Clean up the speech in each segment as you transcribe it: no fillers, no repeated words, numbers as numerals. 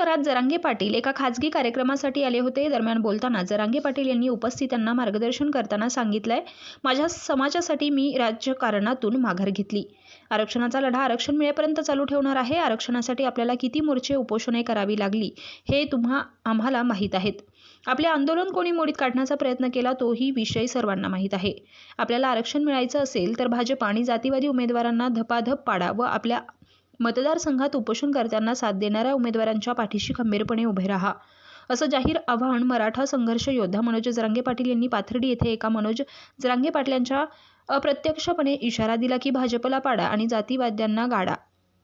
शहरात जरांगे पाटील एका खासगी कार्यक्रमासाठी आले होते. दरम्यान बोलताना जरांगे पाटील यांनी उपस्थितांना मार्गदर्शन करताना सांगितलंय, माझ्या समाजासाठी मी राजकारणातून माघार घेतली. आरक्षणाचा लढा आरक्षण मिळेपर्यंत चालू ठेवणार आहे. आरक्षणासाठी आपल्याला किती मोर्चे उपोषणे करावी लागली हे आम्हाला माहीत आहेत. आपले आंदोलन कोणी मोडीत काढण्याचा प्रयत्न केला तोही विषय सर्वांना माहीत आहे. आपल्याला आरक्षण मिळायचं असेल तर भाजप आणि जातीवादी उमेदवारांना धपाधप पाडा व आपल्या मतदारसंघात उपोषणकर्त्यांना साथ देणाऱ्या उमेदवारांच्या पाठीशी खंबीरपणे उभे राहा, असं जाहीर आवाहन मराठा संघर्ष योद्धा मनोज जरांगे पाटील यांनी पाथर्डी येथे एका मनोज जरांगे पाटलांच्या अप्रत्यक्षपणे इशारा दिला की भाजपला पाडा आणि जातीवाद्यांना गाडा,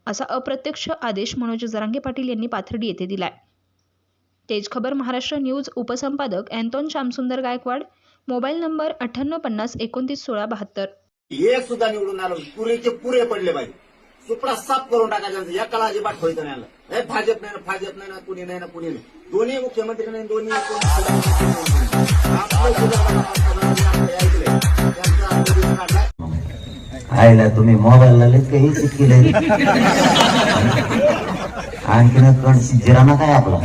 असा अप्रत्यक्ष आदेश मनोज जरांगे पाटील यांनी पाथर्डी येथे दिलाय. तेज खबर महाराष्ट्र न्यूज उपसंपादक Anton Shyamsundar Gaikwad, mobile number 9850291672. एक सुद्धा निवडून आलो पुरेचे पुरे पडले पाहिजे. सुपडा साफ करून टाकायचं. एकाला अजिबात व्हायचं नाही. हे भाजप नाही ना कुणी नाही ना कुणी नाही. दोन्ही मुख्यमंत्री नाही, दोन्ही आयला तुम्ही मोबाईलला लयच काही केले. आणखीन कणशी जिराना काय आपला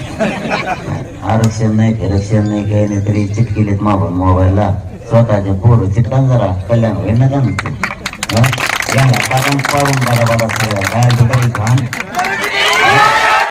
आरक्षण नाही फिरक्षण नाही काही नाही तरी चिटकेलेत मोबाईलला. स्वतःच्या पोरं चिटकान जरा कल्याण होईल ना त्यांचं. पाडून बडा बडा काय